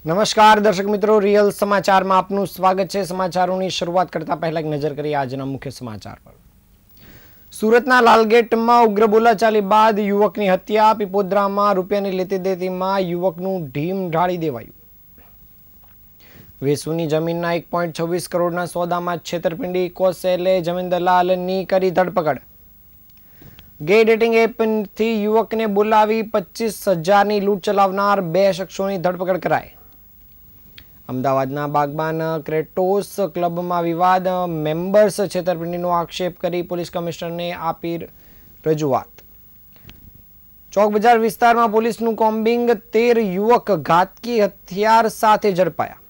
નમસ્કાર દર્શક મિત્રો, રિયલ સમાચારમાં આપનું સ્વાગત છે। સમાચારોની શરૂઆત કરતા પહેલા એક નજર કરીએ આજના મુખ્ય સમાચાર પર। સુરતના લાલગેટમાં ઉગ્ર બોલાચાલી બાદ યુવકની હત્યા। પીપોદરામાં રૂપિયાની લેતી દેતીમાં યુવકનું ઢીમ ઢાળી દેવાયું। વેસુની જમીનના 1.26 કરોડના સોદામાં છેતરપિંડી। ઇકોસેલે જમીન દલાલની કરી ધરપકડ। ગે ડેટિંગ એપથી યુવકને બોલાવી 25,000ની લૂંટ ચલાવનાર 2 શખ્સોની ધરપકડ કરાઈ। અમદાવાદના બાગબાન ક્રેટોસ ક્લબમાં વિવાદ। મેમ્બર્સ છેતરપિંડીનો આક્ષેપ કરી પોલીસ કમિશનરને આપી રજૂઆત। ચોક બજાર વિસ્તારમાં પોલીસનું કોમ્બિંગ। 13 યુવક ઘાતકી હથિયાર સાથે ઝડપાયા।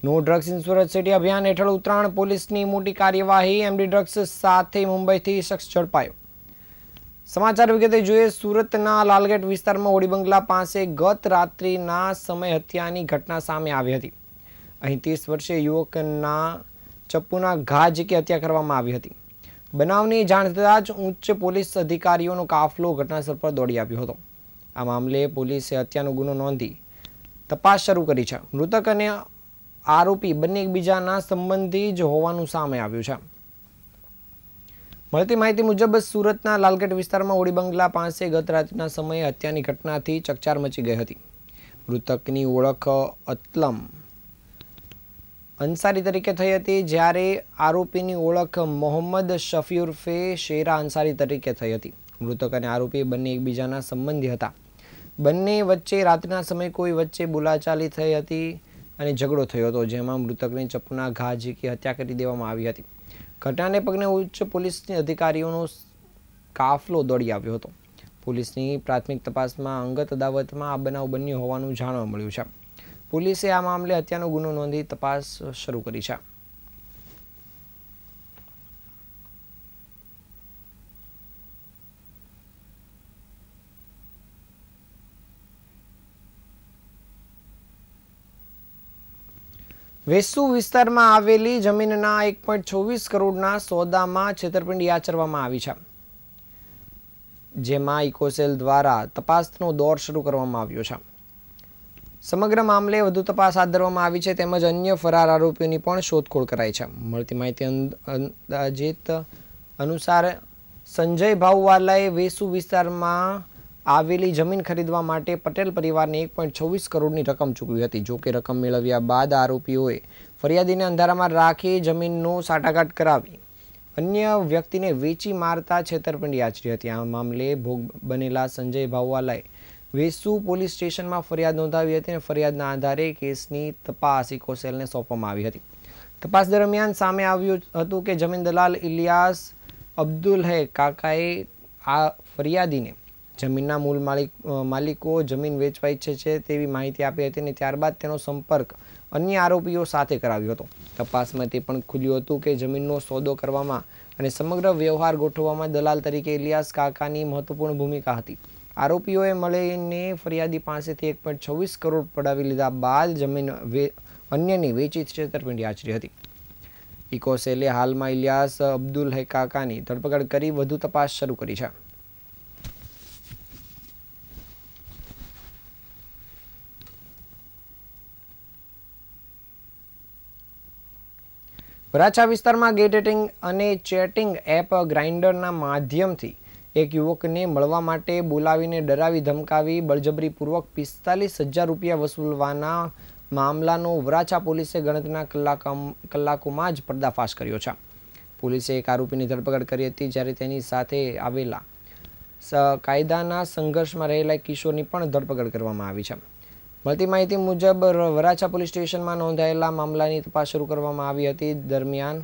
No drugs in Surat city અભિયાન હેઠળ ઉત્તરાયણ પોલીસની મોટી કાર્યવાહી। એમડી ડ્રગ્સ સાથે મુંબઈથી શખ્સ ઝડપાયો। સમાચાર વિગતે જોઈએ। સુરતના લાલગેટ વિસ્તારમાં ઓડી બંગલા પાસે ગત રાત્રિના સમય હત્યાની ઘટના સામે આવી હતી। અહીં 30 વર્ષીય યુવકના ચપ્પુના ઘા ઝીકી હત્યા કરવામાં આવી હતી। બનાવની જાણ થતાં જ ઉચ્ચ પોલીસ અધિકારીઓનો કાફલો ઘટનાસ્થળ પર દોડી આવ્યો હતો। આ મામલે પોલીસે હત્યાનો ગુનો નોંધી તપાસ શરૂ કરી છે। મૃતક અને આરોપી બંને એકબીજાના સંબંધી જ હોવાનું સામે આવ્યું છે। મળતી માહિતી મુજબ સુરતના લાલગેટ વિસ્તારમાં ઓડી બંગલા પાસે ગત રાત્રિના સમયે હત્યાની ઘટનાથી ચકચાર મચી ગઈ હતી। મૃતકની ઓળખ અતલમ અંસારી તરીકે થઈ હતી, જ્યારે આરોપીની ઓળખ મોહમ્મદ શફી ઉર્ફે શેરા અંસારી તરીકે થઈ હતી। મૃતક અને આરોપી બંને એકબીજાના સંબંધી હતા। બંને વચ્ચે રાત્રિના સમયે કોઈ વચ્ચે બોલાચાલી થઈ હતી અને ઝઘડો થયો હતો, જેમાં મૃતકને ચપ્પુના ઘા ઝીકી હત્યા કરી દેવામાં આવી હતી। ઘટનાને પગલે ઉચ્ચ પોલીસની અધિકારીઓનો કાફલો દોડી આવ્યો હતો। પોલીસની પ્રાથમિક તપાસમાં અંગત અદાવતમાં આ બનાવ બન્યો હોવાનું જાણવા મળ્યું છે। પોલીસે આ મામલે હત્યાનો ગુનો નોંધી તપાસ શરૂ કરી છે। વેસુ વિસ્તારમાં આવેલી જમીનના 1.26 કરોડના સોદામાં છેતરપિંડી આચરવામાં આવી છે, જેમાં ઇકોસેલ દ્વારા તપાસનો દોર શરૂ કરવામાં આવ્યો છે। સમગ્ર મામલે વધુ તપાસ હાથ ધરવામાં આવી છે, તેમજ અન્ય ફરાર આરોપીઓની પણ શોધખોળ કરાઈ છે। મળતી માહિતી અંદાજિત અનુસાર સંજય ભાઉવાલાએ વેસુ વિસ્તારમાં આવેલી જમીન ખરીદવા માટે પટેલ પરિવારને 1.26 કરોડની રકમ ચૂકવી હતી। જો કે રકમ મેળવ્યા બાદ આરોપીઓએ ફરિયાદીને અંધારામાં રાખી જમીનનો સાટાઘાટ કરાવી અન્ય વ્યક્તિને વેચી મારતા છેતરપિંડી આચરી હતી। આ મામલે ભોગ બનેલા સંજય ભાઉવાલાએ વેસુ પોલીસ સ્ટેશનમાં ફરિયાદ નોંધાવી હતી અને ફરિયાદના આધારે કેસની તપાસ ઇકોસેલને સોંપવામાં આવી હતી। તપાસ દરમિયાન સામે આવ્યું હતું કે જમીન દલાલ ઇલિયાસ અબ્દુલ હે કાકાએ આ ફરિયાદીને જમીનના મૂળ માલિકો જમીન વેચવા ઈચ્છે છે તેવી માહિતી આપી હતી અને ત્યારબાદ તેનો સંપર્ક અન્ય આરોપીઓ સાથે કરાવ્યો હતો। તપાસમાં તે પણ ખુલ્યું હતું કે જમીનનો સોદો કરવામાં અને સમગ્ર વ્યવહાર ગોઠવવામાં દલાલ તરીકે ઇલિયાસ કાકાની મહત્વપૂર્ણ ભૂમિકા હતી। આરોપીઓએ મળીને ફરિયાદી પાસેથી 1.26 કરોડ પડાવી લીધા બાદ જમીન અન્યની વેચી છેતરપિંડી આચરી હતી। ઇકોસેલે હાલમાં ઇલિયાસ અબ્દુલ હે કાકાની ધરપકડ કરી વધુ તપાસ શરૂ કરી છે। વરાછા વિસ્તારમાં ગે ડેટિંગ અને ચેટિંગ એપ ગ્રાઇન્ડરના માધ્યમથી એક યુવકને મળવા માટે બોલાવીને ડરાવી ધમકાવી બળજબરીપૂર્વક 45,000 રૂપિયા વસૂલવાના મામલાનો વરાછા પોલીસે ગણતરીના કલાકોમાં જ પર્દાફાશ કર્યો છે। પોલીસે એક આરોપીની ધરપકડ કરી હતી, જ્યારે તેની સાથે આવેલા કાયદાના સંઘર્ષમાં રહેલા કિશોરની પણ ધરપકડ કરવામાં આવી છે। મળતી માહિતી મુજબ વરાછા પોલીસ સ્ટેશનમાં નોંધાયેલા મામલાની તપાસ શરૂ કરવામાં આવી હતી। દરમિયાન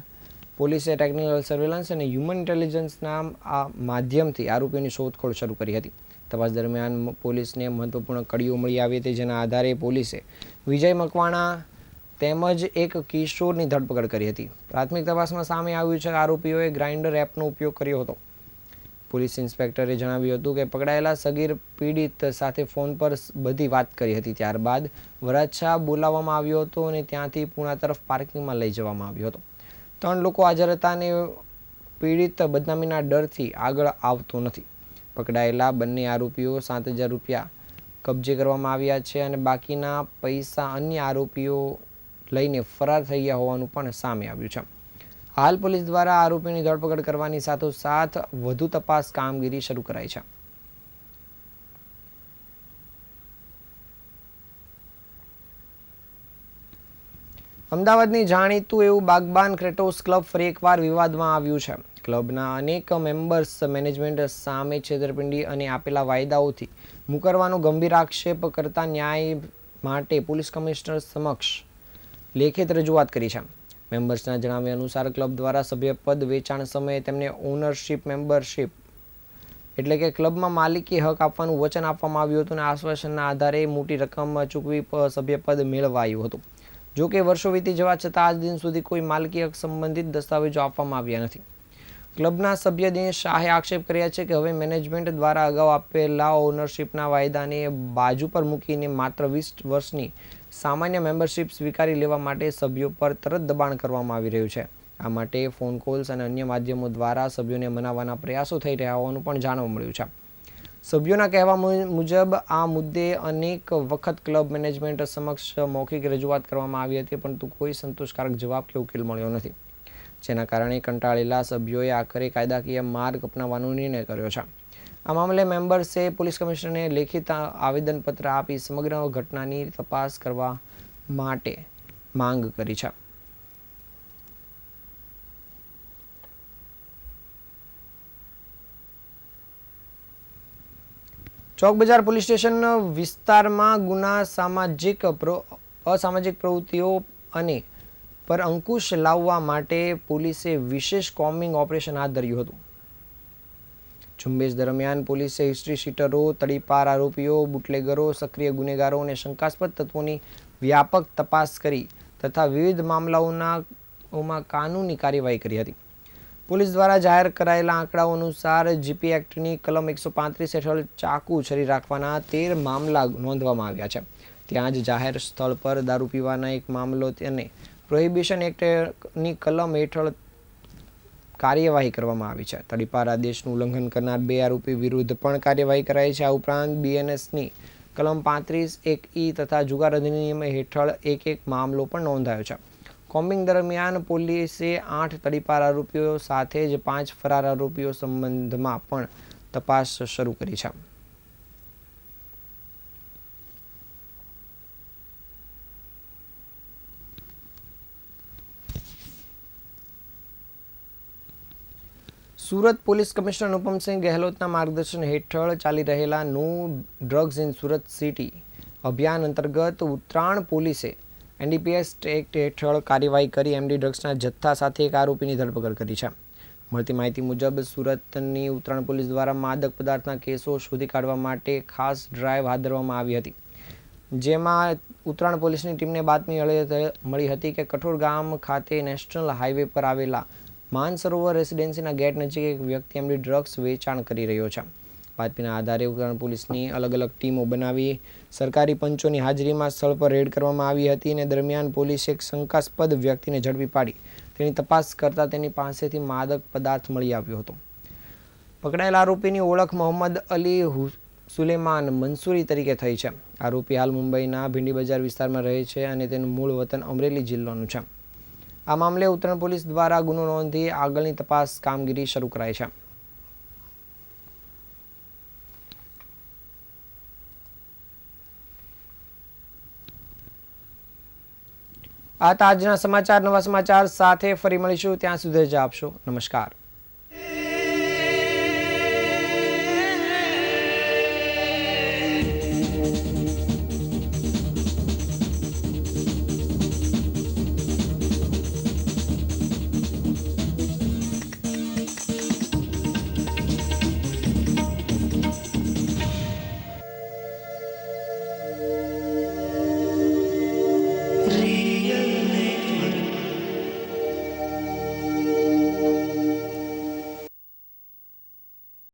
પોલીસે ટેકનિકલ સર્વેલન્સ અને હ્યુમન ઇન્ટેલિજન્સના આ માધ્યમથી આરોપીઓની શોધખોળ શરૂ કરી હતી। તપાસ દરમિયાન પોલીસને મહત્વપૂર્ણ કડીઓ મળી આવી હતી, જેના આધારે પોલીસે વિજય મકવાણા તેમજ એક કિશોરની ધરપકડ કરી હતી। પ્રાથમિક તપાસમાં સામે આવ્યું છે કે આરોપીઓએ ગ્રાઇન્ડર એપનો ઉપયોગ કર્યો હતો। પોલીસ ઇન્સ્પેક્ટરે જણાવ્યું હતું કે પકડાયેલા સગીર પીડિત સાથે ફોન પર બધી વાત કરી હતી। ત્યારબાદ વરાછા બોલાવવામાં આવ્યો હતો અને ત્યાંથી પૂણા તરફ પાર્કિંગમાં લઈ જવામાં આવ્યો હતો। 3 લોકો હાજર હતા અને પીડિત બદનામીના ડરથી આગળ આવતો નથી। પકડાયેલા બંને આરોપીઓ 7,000 રૂપિયા કબજે કરવામાં આવ્યા છે અને બાકીના પૈસા અન્ય આરોપીઓ લઈને ફરાર થઈ ગયા હોવાનું પણ સામે આવ્યું છે. હાલ પોલીસ દ્વારા આરોપીની ધરપકડ કરવાની સાથોસાથ વધુ તપાસ કામગીરી શરૂ કરાઈ છે. અમદાવાદની જાણીતું એવું બાગબાન ક્રેટોસ ક્લબ ફરી એકવાર વિવાદમાં આવ્યું છે. ક્લબના અનેક મેમ્બર્સ મેનેજમેન્ટ સામે છેતરપિંડી અને આપેલા વાયદાઓથી મુકરવાનો ગંભીર આક્ષેપ કરતા ન્યાય માટે પોલીસ કમિશનર સમક્ષ લેખિત રજૂઆત કરી છે. મેમ્બર્સના જણાવ્યા અનુસાર ક્લબ દ્વારા સભ્યપદ વેચાણ સમયે તેમને ઓનરશિપ મેમ્બરશિપ એટલે કે ક્લબમાં માલિકી હક આપવાનું વચન આપવામાં આવ્યું હતું અને આશ્વાસનના આધારે મોટી રકમ ચૂકવી સભ્યપદ મેળવાયું હતું. જો કે વર્ષો વીતી જવા છતાં આજ દિન સુધી કોઈ માલિકી હક સંબંધિત દસ્તાવેજો આપવામાં આવ્યા નથી. ક્લબના સભ્ય દિનેશ શાહે આક્ષેપ કર્યા છે કે હવે મેનેજમેન્ટ દ્વારા અગાઉ આપેલા ઓનરશિપના વાયદાને બાજુ પર મૂકીને માત્ર 20 વર્ષની સામાન્ય મેમ્બરશિપ સ્વીકારી લેવા માટે સભ્યો પર તરત દબાણ કરવામાં આવી રહ્યું છે. આ માટે ફોન કોલ્સ અને અન્ય માધ્યમો દ્વારા સભ્યોને મનાવવાના પ્રયાસો થઈ રહ્યા હોવાનું પણ જાણવા મળ્યું છે. સભ્યોના કહેવા મુજબ આ મુદ્દે અનેક વખત ક્લબ મેનેજમેન્ટ સમક્ષ મૌખિક રજૂઆત કરવામાં આવી હતી, પરંતુ કોઈ સંતોષકારક જવાબ કે ઉકેલ મળ્યો નથી, જેના કારણે કંટાળેલા સભ્યોએ આખરે કાયદાકીય માર્ગ અપનાવવાનો નિર્ણય કર્યો છે. આ મામલે મેમ્બર્સે પોલીસ કમિશનરને લેખિત આવેદનપત્ર આપી સમગ્ર ઘટનાની તપાસ કરવા માટે માંગ કરી છે. ચોક બજાર પોલીસ સ્ટેશન વિસ્તારમાં અસામાજિક પ્રવૃત્તિઓ અને પર અંકુશ લાવવા માટે પોલીસે વિશેષ કોમ્બિંગ ઓપરેશન હાથ ધર્યું હતું. ઝુંબેશ દરમિયાન પોલીસે હિસ્ટ્રી શીટરો, તડીપાર આરોપીઓ, બુટલેગરો, સક્રિય ગુનેગારો અને શંકાસ્પદ તત્વોની વ્યાપક તપાસ કરી તથા વિવિધ મામલાઓમાં કાનૂની કાર્યવાહી કરી હતી. પોલીસ દ્વારા જાહેર કરાયેલા આંકડાઓ અનુસાર જીપી એક્ટની કલમ 135 હેઠળ ચાકુ, છરી રાખવાના 13 મામલા નોંધવામાં આવ્યા છે. ત્યાં જ જાહેર સ્થળ પર દારૂ પીવાના એક મામલો અને પ્રોહિબિશન એક્ટની કલમ હેઠળ કાર્યવાહી કરવામાં આવી છે. તડીપાર આદેશનું ઉલ્લંઘન કરનાર 2 આરોપી વિરુદ્ધ પણ કાર્યવાહી કરાઈ છે. આ ઉપરાંત બીએનએસની કલમ 35(1)E તથા જુગાર અધિનિયમ હેઠળ એક મામલો પણ નોંધાયો છે. કોમ્બિંગ દરમિયાન પોલીસે 8 તડીપાર આરોપીઓ સાથે જ 5 ફરાર આરોપીઓ સંબંધમાં પણ તપાસ શરૂ કરી છે. સુરત પોલીસ કમિશનર અનુપમસિંહ ગહેલોતના માર્ગદર્શન હેઠળ ચાલી રહેલા no drugs in Surat city અભિયાન અંતર્ગત ઉત્તરાણ પોલીસે એનડીપીએસ એક્ટ હેઠળ કાર્યવાહી કરી એમડી ડ્રગ્સના જથ્થા સાથે એક આરોપીની ધરપકડ કરી છે. મળતી માહિતી મુજબ સુરતની ઉત્તરાણ પોલીસ દ્વારા માદક પદાર્થના કેસો શોધી કાઢવા માટે ખાસ ડ્રાઈવ હાથ ધરવામાં આવી હતી, જેમાં ઉત્તરાણ પોલીસની ટીમને બાતમી મળી હતી કે કઠોર ગામ ખાતે નેશનલ હાઈવે પર આવેલા માનસરોવર રેસિડેન્સીના ગેટ નજીક એક વ્યક્તિ એમડી ડ્રગ્સ વેચાણ કરી રહ્યો છે. બાતમીના આધારે ઉત્તરાયણ પોલીસની અલગ અલગ ટીમો બનાવી સરકારી પંચોની હાજરીમાં સ્થળ પર રેડ કરવામાં આવી હતી અને દરમિયાન પોલીસે એક શંકાસ્પદ વ્યક્તિને ઝડપી પાડી તેની તપાસ કરતા તેની પાસેથી માદક પદાર્થ મળી આવ્યો હતો. પકડાયેલા આરોપીની ઓળખ મોહમ્મદ અલી સુલેમાન મંસૂરી તરીકે થઈ છે. આરોપી હાલ મુંબઈના ભીંડી બજાર વિસ્તારમાં રહે છે અને તેનું મૂળ વતન અમરેલી જિલ્લાનું છે. આ મામલે ઉત્તરાયણ પોલીસ દ્વારા ગુનો નોંધી આગળની તપાસ કામગીરી શરૂ કરાઈ છે. આ તાજના સમાચાર. નવા સમાચાર સાથે ફરી મળીશું. ત્યાં સુધી રજા આપશો. નમસ્કાર.